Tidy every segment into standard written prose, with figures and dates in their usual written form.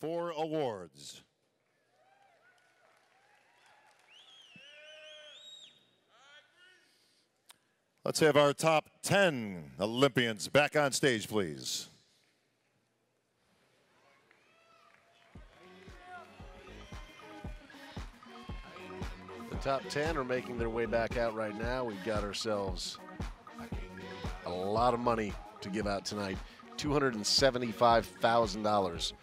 for awards. Let's have our top 10 Olympians back on stage, please. The top 10 are making their way back out right now. We've got ourselves a lot of money to give out tonight. $275,000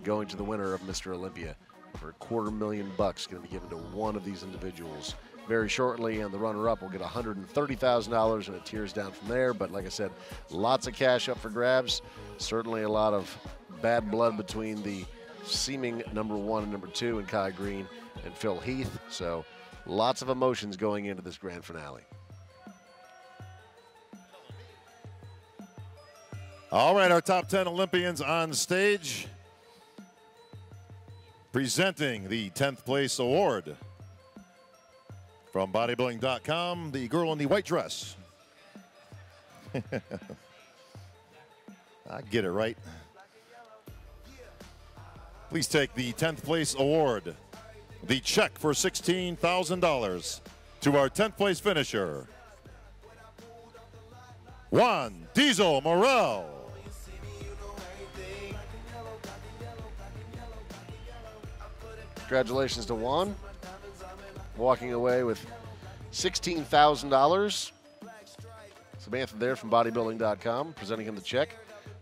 going to the winner of Mr. Olympia. For $250,000 going to be given to one of these individuals very shortly, and the runner-up will get $130,000, and it tiers down from there. But like I said, lots of cash up for grabs. Certainly a lot of bad blood between the seeming number 1 and number 2 in Kai Green and Phil Heath. So lots of emotions going into this grand finale. All right, our top 10 Olympians on stage. Presenting the 10th place award from bodybuilding.com, the girl in the white dress. I get it right. Please take the 10th place award, the check for $16,000 to our 10th place finisher, Juan Diesel Morel. Congratulations to Juan, walking away with $16,000. Samantha there from bodybuilding.com presenting him the check.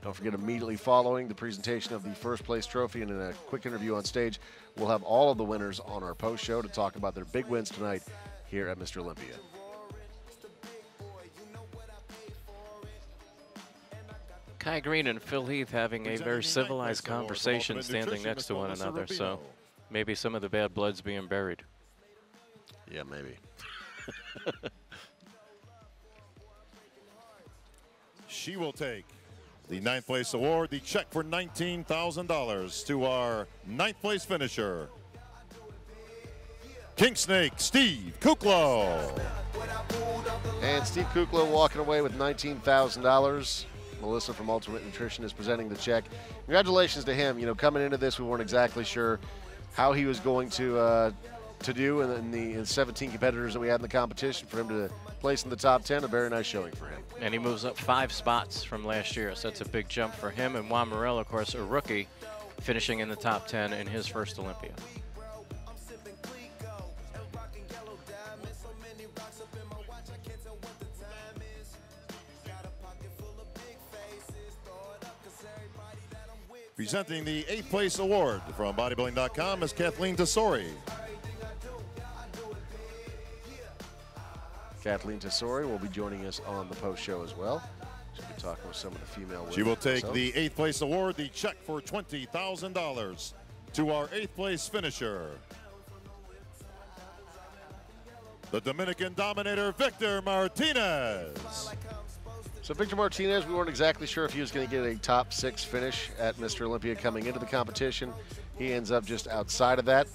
Don't forget, immediately following the presentation of the first place trophy and in a quick interview on stage, we'll have all of the winners on our post show to talk about their big wins tonight here at Mr. Olympia. Kai Green and Phil Heath having a very civilized conversation standing next to one another, so maybe some of the bad blood's being buried. Yeah, maybe. She will take the 9th place award, the check for $19,000 to our 9th place finisher, King Snake Steve Kuklo. And Steve Kuklo walking away with $19,000. Melissa from Ultimate Nutrition is presenting the check. Congratulations to him. You know, coming into this, we weren't exactly sure how he was going to do in the 17 competitors that we had in the competition. For him to place in the top 10, a very nice showing for him. And he moves up 5 spots from last year, so that's a big jump for him. And Juan Morel, of course, a rookie, finishing in the top 10 in his first Olympia. Presenting the 8th place award from bodybuilding.com is Kathleen Tesori. Kathleen Tesori will be joining us on the post show as well. She'll be talking with some of the female women. She will take the 8th place award, the check for $20,000 to our 8th place finisher, the Dominican Dominator, Victor Martinez. So Victor Martinez, we weren't exactly sure if he was going to get a top 6 finish at Mr. Olympia coming into the competition. He ends up just outside of that.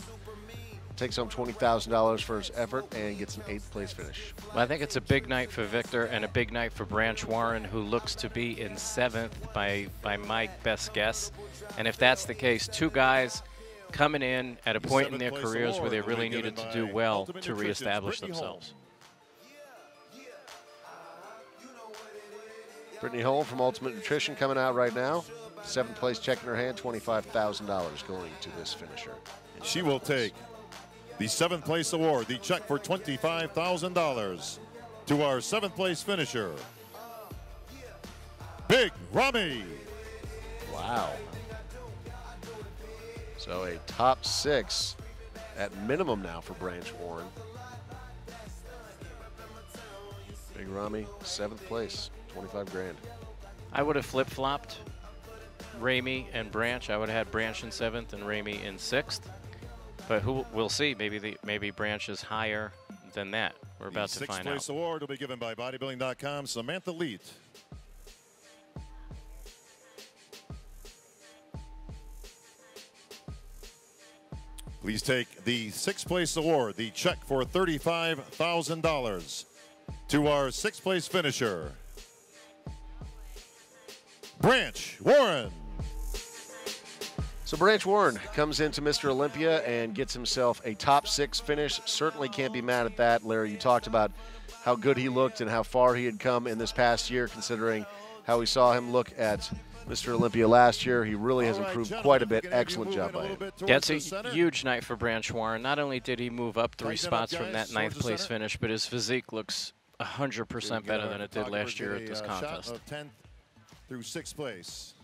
Takes home $20,000 for his effort and gets an 8th place finish. Well, I think it's a big night for Victor and a big night for Branch Warren, who looks to be in 7th by my best guess. And if that's the case, 2 guys coming in at a point in their careers where they really needed to do well to reestablish themselves. Brittany Holm from Ultimate Nutrition coming out right now. 7th place check in her hand, $25,000 going to this finisher. She will take the 7th place award, the check for $25,000 to our 7th place finisher, Big Ramy. Wow. So a top 6 at minimum now for Branch Warren. Big Ramy, 7th place, 25 grand. I would have flip-flopped Ramy and Branch. I would have had Branch in 7th and Ramy in 6th. But we'll see. Maybe Branch is higher than that. We're about to find out. The 6th place award will be given by bodybuilding.com, Samantha Leet. Please take the 6th place award, the check for $35,000 to our 6th place finisher, Branch Warren. So Branch Warren comes into Mr. Olympia and gets himself a top 6 finish. Certainly can't be mad at that. Larry, you talked about how good he looked and how far he had come in this past year, considering how we saw him look at Mr. Olympia last year. He really has improved quite a bit. Excellent job by him. Yeah, it's a huge night for Branch Warren. Not only did he move up 3 spots from that 9th place finish, but his physique looks 100% better than it did last year at this contest. 10th through 6th place.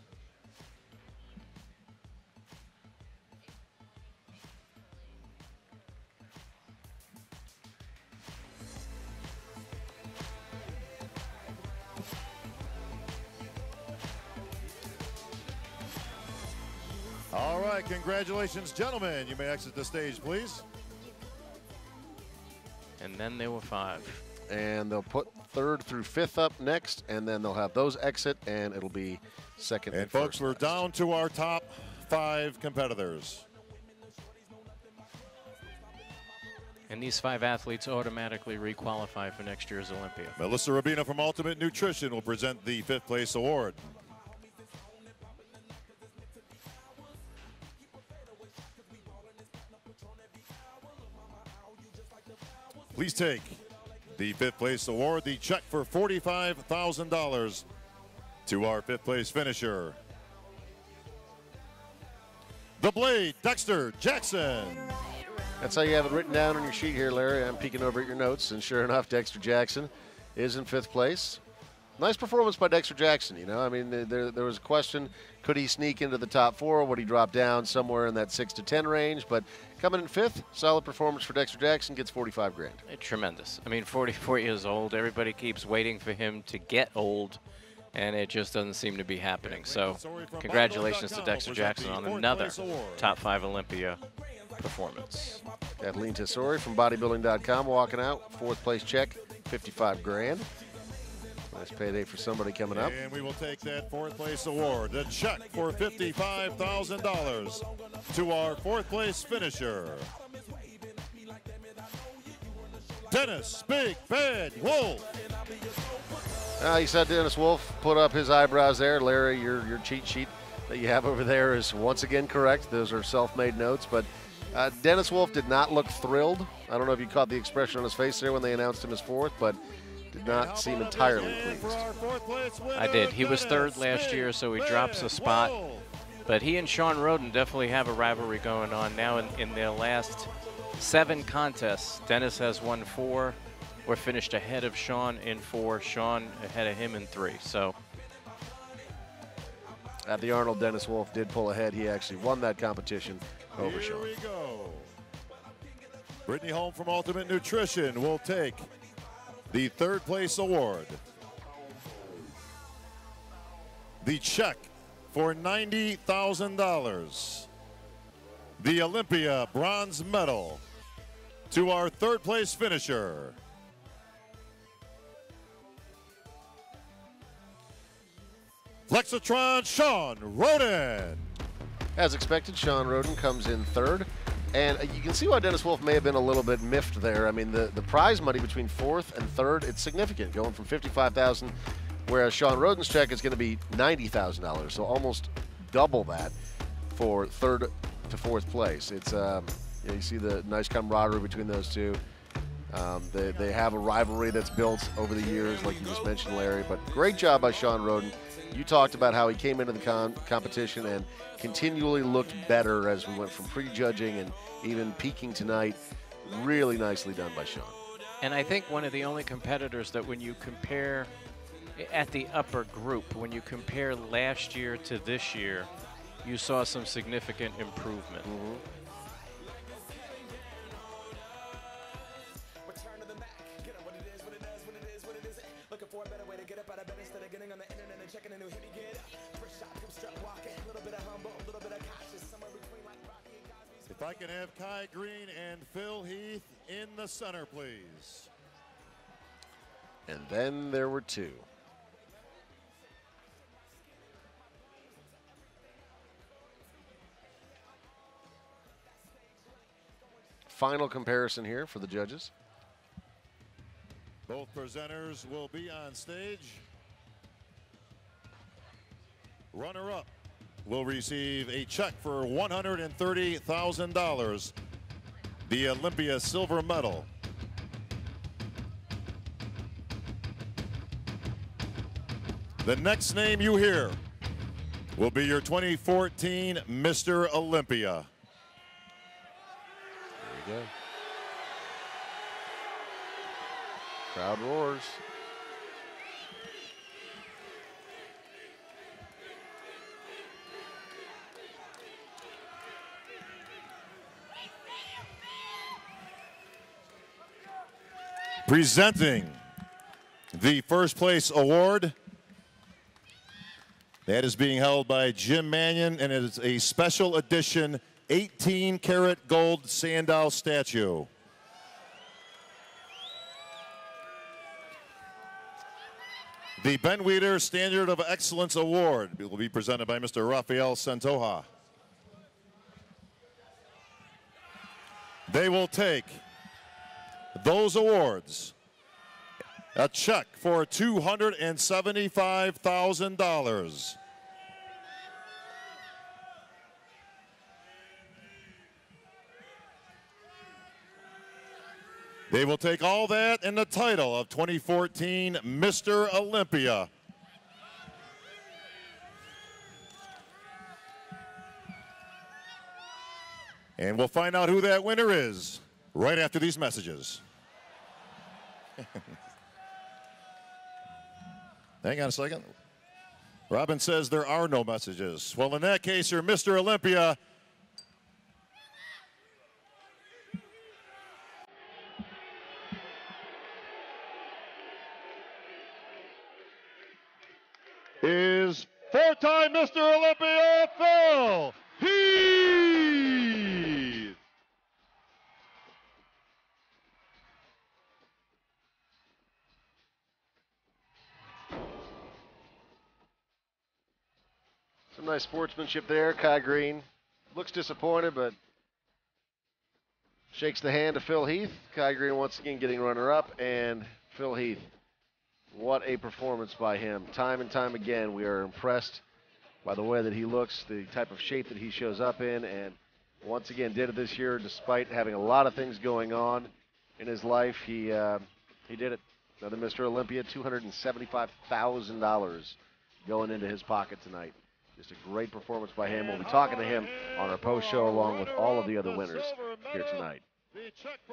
All right, congratulations, gentlemen. You may exit the stage, please. And then there were 5. And they'll put 3rd through 5th up next, and then they'll have those exit, and it'll be 2nd and folks, 1st we're next. down to our top 5 competitors. And these 5 athletes automatically requalify for next year's Olympia. Melissa Rubino from Ultimate Nutrition will present the 5th place award. Please take the 5th place award, the check for $45,000 to our 5th place finisher, the Blade, Dexter Jackson. That's how you have it written down on your sheet here, Larry. I'm peeking over at your notes, and sure enough, Dexter Jackson is in 5th place. Nice performance by Dexter Jackson, you know. I mean, there was a question, could he sneak into the top 4? Would he drop down somewhere in that 6 to 10 range? But coming in 5th, solid performance for Dexter Jackson, gets 45 grand. Tremendous. I mean, 44 years old. Everybody keeps waiting for him to get old, and it just doesn't seem to be happening. So congratulations to Dexter Jackson on another top 5 Olympia performance. Kathleen Tesori from bodybuilding.com walking out. 4th place check, 55 grand. Nice payday for somebody coming up. And we will take that 4th place award, the check for $55,000 to our 4th place finisher, Dennis Big Bad Wolf. You said Dennis Wolf put up his eyebrows there. Larry, your cheat sheet that you have over there is once again correct. Those are self-made notes, but Dennis Wolf did not look thrilled. I don't know if you caught the expression on his face there when they announced him as 4th, but did not seem entirely pleased. I did. He was 3rd last year, so he drops a spot. But he and Sean Roden definitely have a rivalry going on now. In their last 7 contests, Dennis has won 4 or finished ahead of Sean in 4. Sean ahead of him in 3. So at the Arnold, Dennis Wolf did pull ahead. He actually won that competition over Sean. Here we go. Brittany Holm from Ultimate Nutrition will take the 3rd place award, the check for $90,000, the Olympia bronze medal to our 3rd place finisher, Flexitron Sean Roden. As expected, Sean Roden comes in 3rd. And you can see why Dennis Wolf may have been a little bit miffed there. I mean, the prize money between 4th and 3rd, it's significant, going from $55,000, whereas Sean Roden's check is going to be $90,000, so almost double that for 3rd to 4th place. It's you see the nice camaraderie between those two. They have a rivalry that's built over the years, like you just mentioned, Larry. But great job by Sean Roden. You talked about how he came into the competition and continually looked better as we went from prejudging and even peaking tonight. Really nicely done by Sean. And I think one of the only competitors that when you compare at the upper group, when you compare last year to this year, you saw some significant improvement. Mm-hmm. If I can have Kai Green and Phil Heath in the center, please. And then there were 2. Final comparison here for the judges. Both presenters will be on stage. Runner-up, will receive a check for $130,000, the Olimpia silver medal. The next name you hear will be your 2014 Mr. Olympia. There you go. Crowd roars. Presenting the first place award. That is being held by Jim Mannion, and it is a special edition 18-karat gold Sandow statue. The Ben Weider Standard of Excellence Award will be presented by Mr. Rafael Santoja. They will take those awards, a check for $275,000. They will take all that and the title of 2014 Mr. Olympia. And we'll find out who that winner is right after these messages. Hang on a second. Robin says there are no messages. Well, in that case, your Mr. Olympia is four-time Mr. Olympia, Phil Heath. Some nice sportsmanship there. Kai Green looks disappointed, but shakes the hand of Phil Heath. Kai Green once again getting runner-up, and Phil Heath, what a performance by him. Time and time again, we are impressed by the way that he looks, the type of shape that he shows up in, and once again did it this year despite having a lot of things going on in his life. He did it. Another Mr. Olympia, $275,000 going into his pocket tonight. Just a great performance by him. We'll be talking to him on our post show along with all of the other winners here tonight.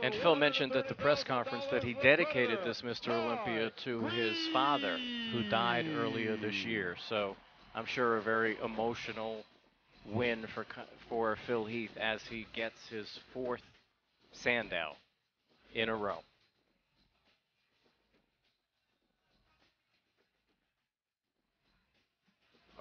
And Phil mentioned at the press conference that he dedicated this Mr. Olympia to his father, who died earlier this year. So I'm sure a very emotional win for Phil Heath as he gets his fourth Sandow in a row.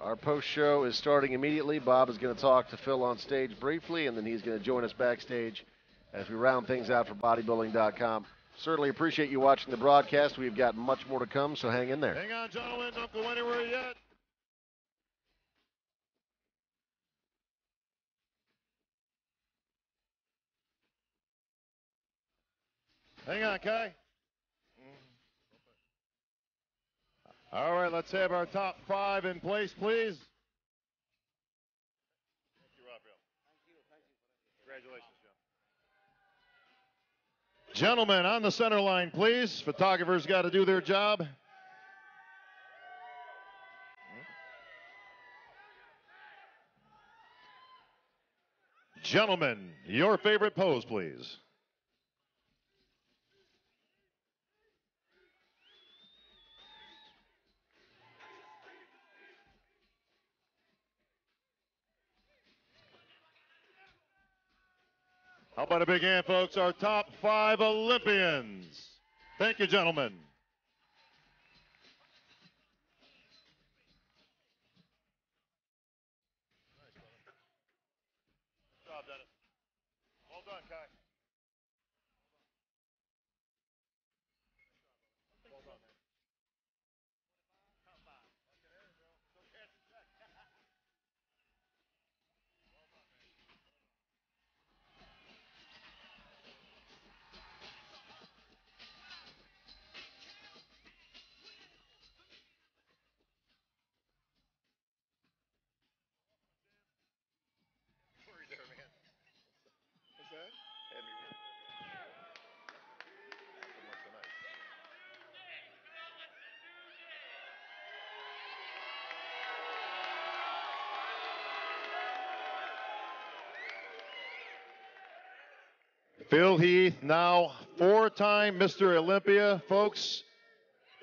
Our post show is starting immediately. Bob is going to talk to Phil on stage briefly, and then he's going to join us backstage as we round things out for bodybuilding.com. Certainly appreciate you watching the broadcast. We've got much more to come, so hang in there. Hang on, gentlemen. Don't go anywhere yet. Hang on, Kai. All right, let's have our top five in place, please. Thank you, Raphael. Thank you. Congratulations, John. Gentlemen, on the center line, please. Photographers got to do their job. Gentlemen, your favorite pose, please. How about a big hand, folks? Our top five Olympians. Thank you, gentlemen. Nice job, Dennis. Well done, Kai. Well done, man. Top five. Okay, there you go. Go catch the check. Well done, man. Phil Heath, now 4-time Mr. Olympia. Folks,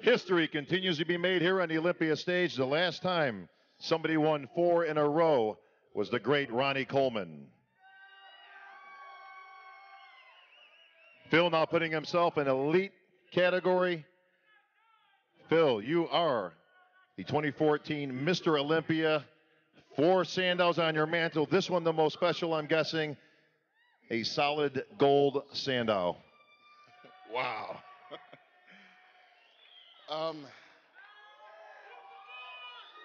history continues to be made here on the Olympia stage. The last time somebody won 4 in a row was the great Ronnie Coleman. Phil now putting himself in elite category. Phil, you are the 2014 Mr. Olympia. 4 sandals on your mantle. This one the most special, I'm guessing. A solid gold sandal. Wow.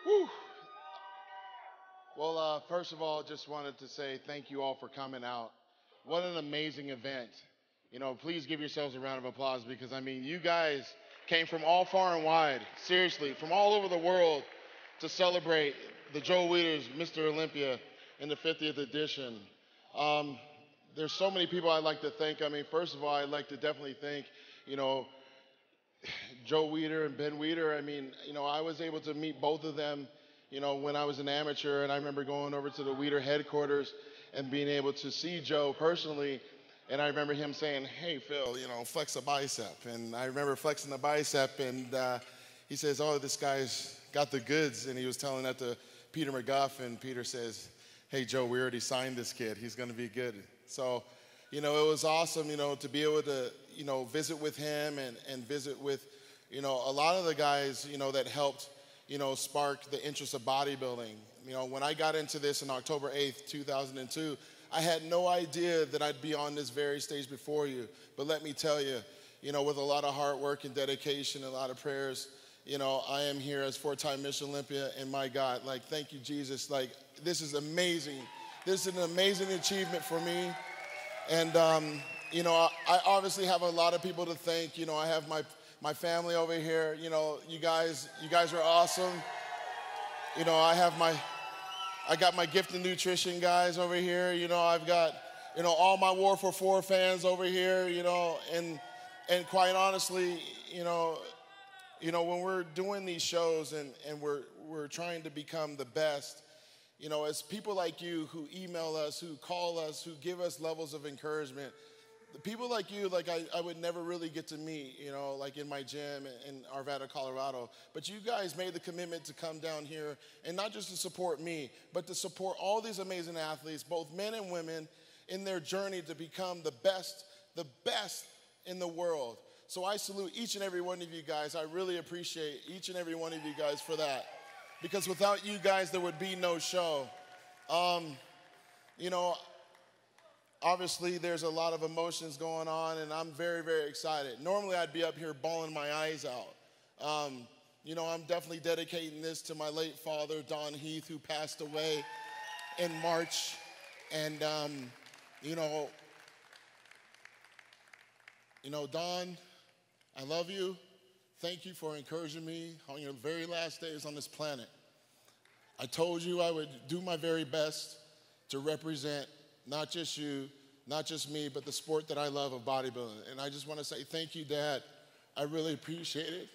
Whew. Well, first of all, just wanted to say thank you all for coming out. What an amazing event. You know, please give yourselves a round of applause because, I mean, you guys came from all far and wide, seriously, from all over the world to celebrate the Joe Weider's Mr. Olympia in the 50th edition. There's so many people I'd like to thank. I mean, first of all, I'd like to definitely thank, you know, Joe Weider and Ben Weider. I mean, you know, I was able to meet both of them, you know, when I was an amateur, and I remember going over to the Weider headquarters and being able to see Joe personally. And I remember him saying, hey, Phil, you know, flex a bicep. And I remember flexing the bicep, and he says, oh, this guy's got the goods. And he was telling that to Peter McGuff, and Peter says, hey, Joe, we already signed this kid. He's going to be good. So, you know, it was awesome, you know, to be able to, you know, visit with him and visit with, you know, a lot of the guys, you know, that helped, you know, spark the interest of bodybuilding. You know, when I got into this on October 8th, 2002, I had no idea that I'd be on this very stage before you. But let me tell you, you know, with a lot of hard work and dedication, a lot of prayers, you know, I am here as 4-time Mr. Olympia, and my God, like, thank you, Jesus. Like, this is amazing. This is an amazing achievement for me. And, you know, I obviously have a lot of people to thank. You know, I have my family over here. You know, you guys are awesome. You know, I got my gift and nutrition guys over here. You know, I've got, you know, all my War for 4 fans over here, you know, and quite honestly, you know, when we're doing these shows and we're trying to become the best, you know, as people like you who email us, who call us, who give us levels of encouragement, the people like you, like I would never really get to meet, you know, like in my gym in Arvada, Colorado. But you guys made the commitment to come down here and not just to support me, but to support all these amazing athletes, both men and women, in their journey to become the best in the world. So I salute each and every one of you guys. I really appreciate each and every one of you guys for that. Because without you guys, there would be no show. You know, obviously there's a lot of emotions going on, and I'm very, very excited. Normally I'd be up here bawling my eyes out. You know, I'm definitely dedicating this to my late father, Don Heath, who passed away in March. And, you know, Don, I love you. Thank you for encouraging me on your very last days on this planet. I told you I would do my very best to represent not just you, not just me, but the sport that I love of bodybuilding. And I just want to say thank you, Dad. I really appreciate it.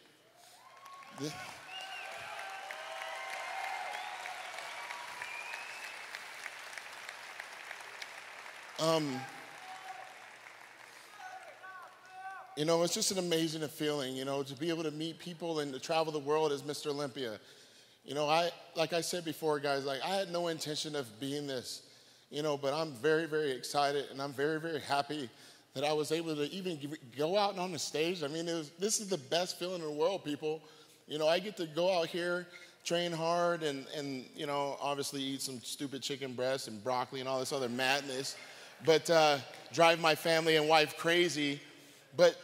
You know, it's just an amazing feeling, you know, to be able to meet people and to travel the world as Mr. Olympia. You know, like I said before, guys, like I had no intention of being this, you know, but I'm very, very excited, and I'm very, very happy that I was able to even go out on the stage. I mean, this is the best feeling in the world, people. You know, I get to go out here, train hard, and you know, obviously eat some stupid chicken breasts and broccoli and all this other madness, but drive my family and wife crazy. But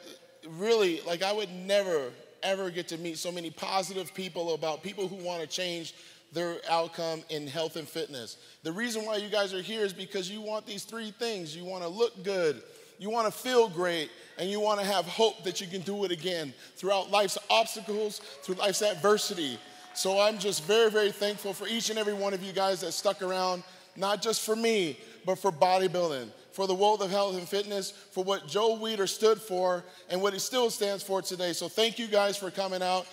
really, like, I would never, ever get to meet so many positive people about people who want to change their outcome in health and fitness. The reason why you guys are here is because you want these 3 things. You want to look good, you want to feel great, and you want to have hope that you can do it again throughout life's obstacles, through life's adversity. So I'm just very, very thankful for each and every one of you guys that stuck around, not just for me, but for bodybuilding, for the world of health and fitness, for what Joe Weider stood for and what he still stands for today. So thank you guys for coming out.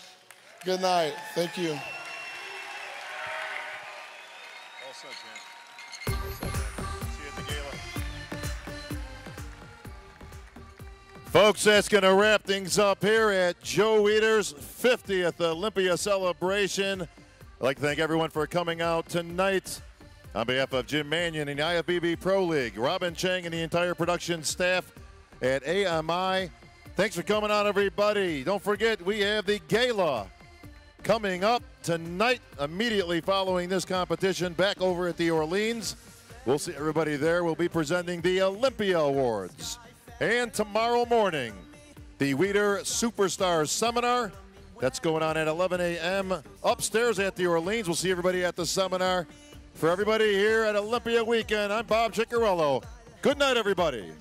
Good night. Thank you. All set, man. All set, man. See you at the gala. Folks, that's going to wrap things up here at Joe Weider's 50th Olympia celebration. I'd like to thank everyone for coming out tonight. On behalf of Jim Mannion and the IFBB Pro League, Robin Chang and the entire production staff at AMI, thanks for coming out, everybody. Don't forget, we have the gala coming up tonight, immediately following this competition, back over at the Orleans. We'll see everybody there. We'll be presenting the Olympia Awards. And tomorrow morning, the Weider Superstars Seminar. That's going on at 11 a.m. upstairs at the Orleans. We'll see everybody at the seminar. For everybody here at Olympia Weekend, I'm Bob Ciccarello. Good night, everybody.